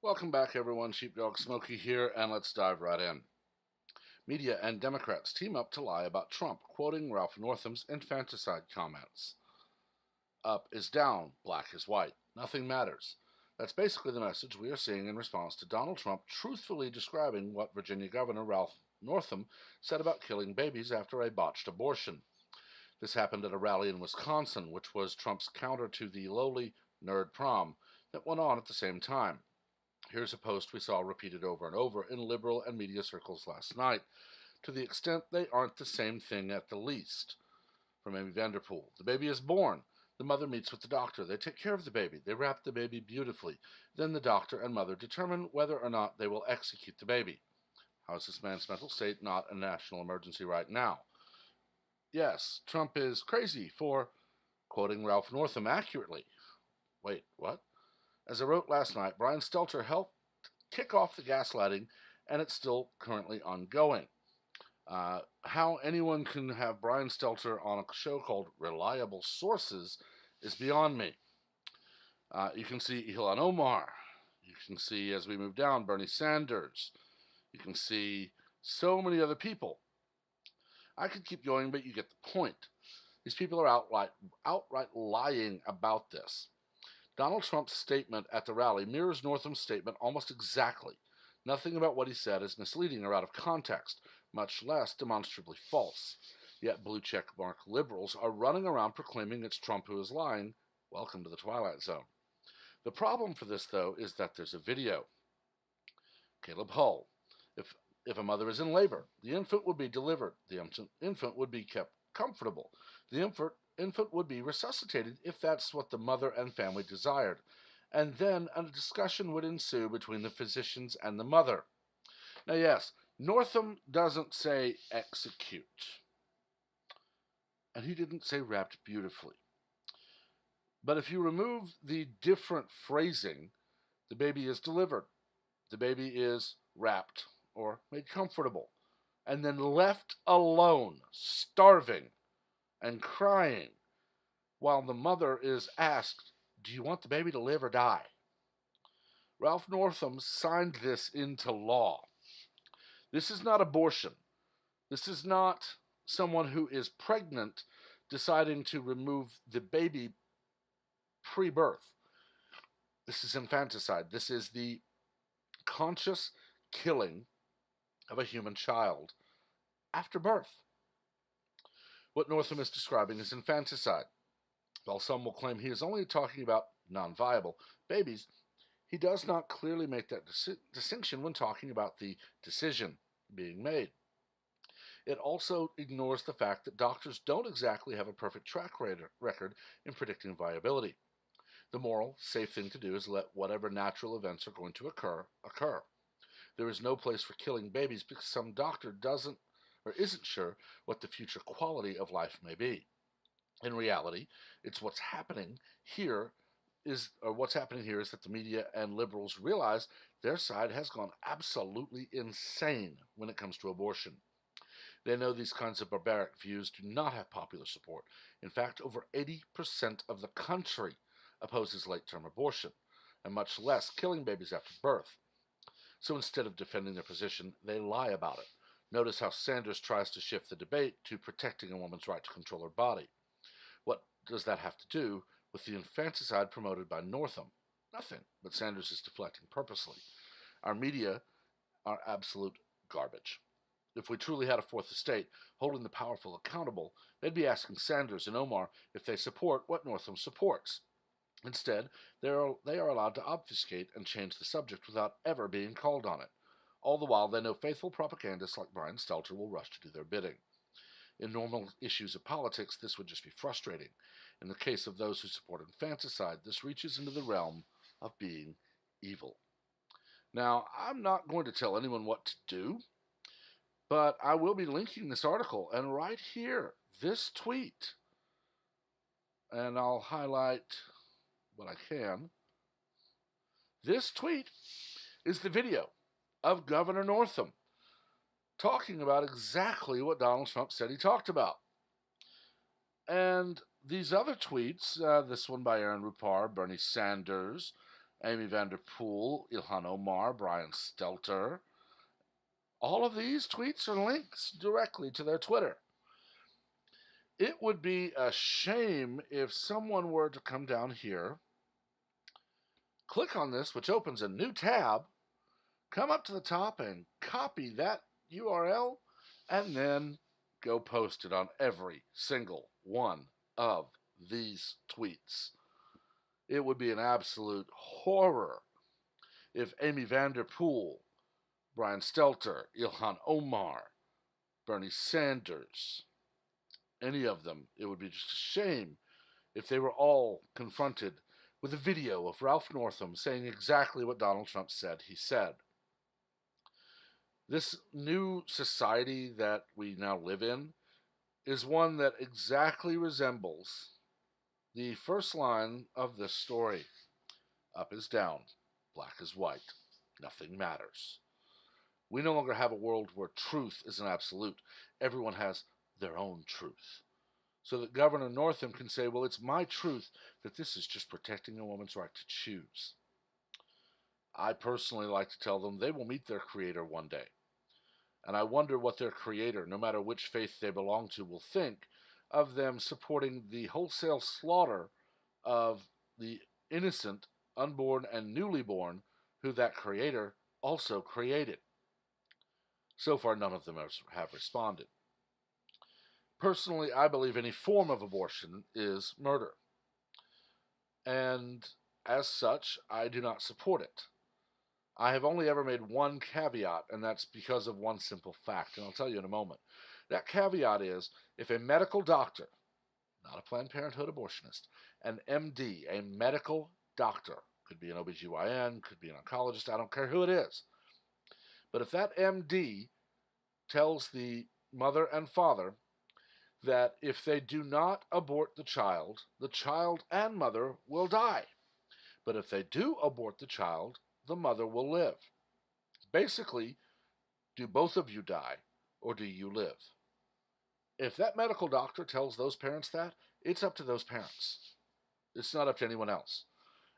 Welcome back, everyone. Sheepdog Smokey here, and let's dive right in. Media and Democrats team up to lie about Trump, quoting Ralph Northam's infanticide comments. Up is down, black is white. Nothing matters. That's basically the message we are seeing in response to Donald Trump truthfully describing what Virginia Governor Ralph Northam said about killing babies after a botched abortion. This happened at a rally in Wisconsin, which was Trump's counter to the lowly nerd prom that went on at the same time. Here's a post we saw repeated over and over in liberal and media circles last night, to the extent they aren't the same thing at the least. From Amy Vanderpool. The baby is born. The mother meets with the doctor. They take care of the baby. They wrap the baby beautifully. Then the doctor and mother determine whether or not they will execute the baby. How is this man's mental state not a national emergency right now? Yes, Trump is crazy for quoting Ralph Northam accurately. Wait, what? As I wrote last night, Brian Stelter helped kick off the gaslighting, and it's still currently ongoing. How anyone can have Brian Stelter on a show called Reliable Sources is beyond me. You can see Ilhan Omar. You can see, as we move down, Bernie Sanders. You can see so many other people. I could keep going, but you get the point. These people are outright lying about this. Donald Trump's statement at the rally mirrors Northam's statement almost exactly. Nothing about what he said is misleading or out of context, much less demonstrably false. Yet blue checkmark liberals are running around proclaiming it's Trump who is lying. Welcome to the Twilight Zone. The problem for this, though, is that there's a video. Caleb Hull. If a mother is in labor, the infant would be delivered. The infant would be kept comfortable. The infant would be resuscitated if that's what the mother and family desired. And then a discussion would ensue between the physicians and the mother. Now, yes, Northam doesn't say execute. And he didn't say wrapped beautifully. But if you remove the different phrasing, the baby is delivered. The baby is wrapped or made comfortable. And then left alone, starving and crying, while the mother is asked, do you want the baby to live or die? Ralph Northam signed this into law. This is not abortion. This is not someone who is pregnant deciding to remove the baby pre-birth. This is infanticide. This is the conscious killing of a human child after birth. What Northam is describing is infanticide. While some will claim he is only talking about non-viable babies, he does not clearly make that distinction when talking about the decision being made. It also ignores the fact that doctors don't exactly have a perfect track record in predicting viability. The moral, safe thing to do is let whatever natural events are going to occur. There is no place for killing babies because some doctor doesn't or isn't sure what the future quality of life may be. In reality, it's what's happening here is that the media and liberals realize their side has gone absolutely insane when it comes to abortion. They know these kinds of barbaric views do not have popular support. In fact, over 80% of the country opposes late-term abortion, and much less killing babies after birth. So instead of defending their position, they lie about it. Notice how Sanders tries to shift the debate to protecting a woman's right to control her body. What does that have to do with the infanticide promoted by Northam? Nothing, but Sanders is deflecting purposely. Our media are absolute garbage. If we truly had a fourth estate holding the powerful accountable, they'd be asking Sanders and Omar if they support what Northam supports. Instead, they are allowed to obfuscate and change the subject without ever being called on it. All the while, they know faithful propagandists like Brian Stelter will rush to do their bidding. In normal issues of politics, this would just be frustrating. In the case of those who support infanticide, this reaches into the realm of being evil. Now, I'm not going to tell anyone what to do, but I will be linking this article, and right here, this tweet, and I'll highlight what I can. This tweet is the video of Governor Northam talking about exactly what Donald Trump said he talked about. And these other tweets, this one by Aaron Rupar, Bernie Sanders, Amy Vanderpool, Ilhan Omar, Brian Stelter. All of these tweets are links directly to their Twitter. It would be a shame if someone were to come down here, click on this, which opens a new tab, come up to the top and copy that URL, and then go post it on every single one of these tweets. It would be an absolute horror if Amy Vanderpool, Brian Stelter, Ilhan Omar, Bernie Sanders, any of them, it would be just a shame if they were all confronted with a video of Ralph Northam saying exactly what Donald Trump said he said. This new society that we now live in is one that exactly resembles the first line of this story. Up is down, black is white, nothing matters. We no longer have a world where truth is an absolute. Everyone has their own truth. So that Governor Northam can say, well, it's my truth that this is just protecting a woman's right to choose. I personally like to tell them they will meet their creator one day. And I wonder what their creator, no matter which faith they belong to, will think of them supporting the wholesale slaughter of the innocent, unborn, and newly born who that creator also created. So far, none of them have responded. Personally, I believe any form of abortion is murder. And as such, I do not support it. I have only ever made one caveat, and that's because of one simple fact, and I'll tell you in a moment. That caveat is, if a medical doctor, not a Planned Parenthood abortionist, an MD, a medical doctor, could be an OBGYN, could be an oncologist, I don't care who it is, but if that MD tells the mother and father that if they do not abort the child and mother will die. But if they do abort the child, the mother will live. Basically, do both of you die, or do you live? If that medical doctor tells those parents that, it's up to those parents. It's not up to anyone else.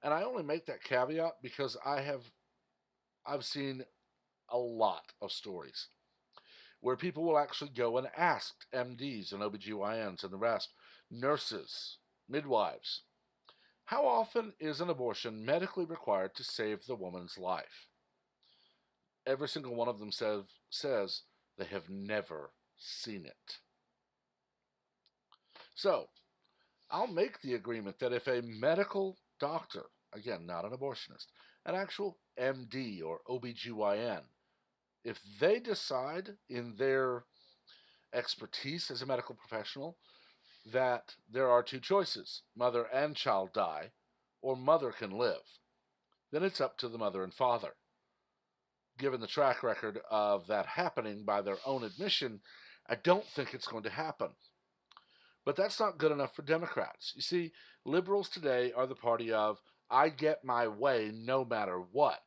And I only make that caveat because I've seen a lot of stories where people will actually go and ask MDs and OBGYNs and the rest, nurses, midwives, how often is an abortion medically required to save the woman's life? Every single one of them says they have never seen it. So, I'll make the agreement that if a medical doctor, again, not an abortionist, an actual MD or OBGYN, if they decide in their expertise as a medical professional that there are two choices, mother and child die, or mother can live, then it's up to the mother and father. Given the track record of that happening by their own admission, I don't think it's going to happen. But that's not good enough for Democrats. You see, liberals today are the party of, I get my way no matter what.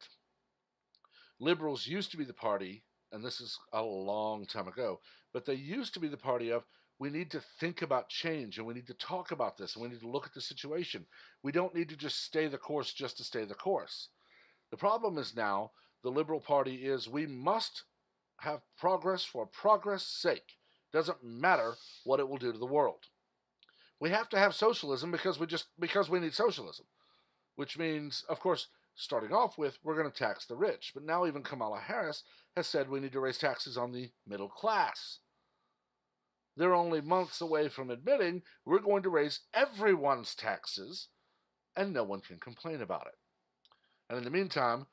Liberals used to be the party, and this is a long time ago, but they used to be the party of, we need to think about change, and we need to talk about this, and we need to look at the situation. We don't need to just stay the course just to stay the course. The problem is now, the Liberal Party is, we must have progress for progress' sake. Doesn't matter what it will do to the world. We have to have socialism because we need socialism, which means, of course, starting off with, we're going to tax the rich. But now even Kamala Harris has said we need to raise taxes on the middle class. They're only months away from admitting we're going to raise everyone's taxes, and no one can complain about it. And in the meantime,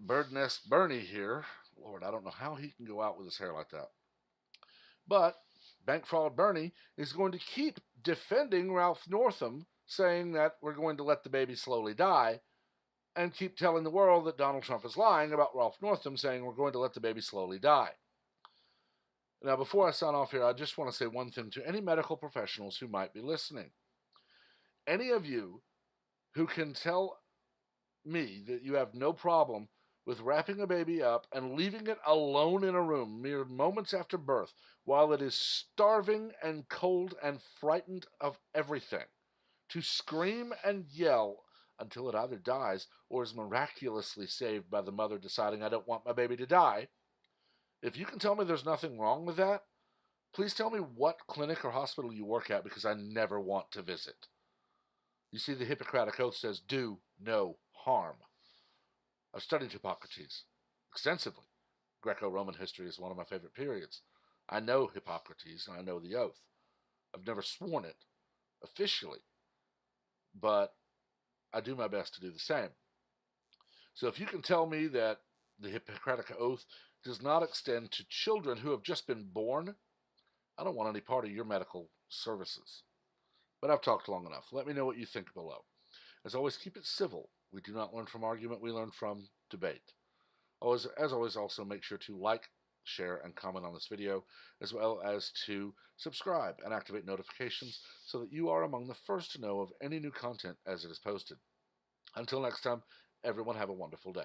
Bird Nest Bernie here, Lord, I don't know how he can go out with his hair like that. But Bank Fraud Bernie is going to keep defending Ralph Northam, saying that we're going to let the baby slowly die, and keep telling the world that Donald Trump is lying about Ralph Northam, saying we're going to let the baby slowly die. Now, before I sign off here, I just want to say one thing to any medical professionals who might be listening. Any of you who can tell me that you have no problem with wrapping a baby up and leaving it alone in a room mere moments after birth while it is starving and cold and frightened of everything, to scream and yell until it either dies or is miraculously saved by the mother deciding, I don't want my baby to die. If you can tell me there's nothing wrong with that, please tell me what clinic or hospital you work at, because I never want to visit. You see, the Hippocratic Oath says, do no harm. I've studied Hippocrates extensively. Greco-Roman history is one of my favorite periods. I know Hippocrates and I know the oath. I've never sworn it officially, but I do my best to do the same. So if you can tell me that the Hippocratic Oath does not extend to children who have just been born, I don't want any part of your medical services. But I've talked long enough. Let me know what you think below. As always, keep it civil. We do not learn from argument, we learn from debate. As always, also make sure to like, share, and comment on this video, as well as to subscribe and activate notifications so that you are among the first to know of any new content as it is posted. Until next time, everyone have a wonderful day.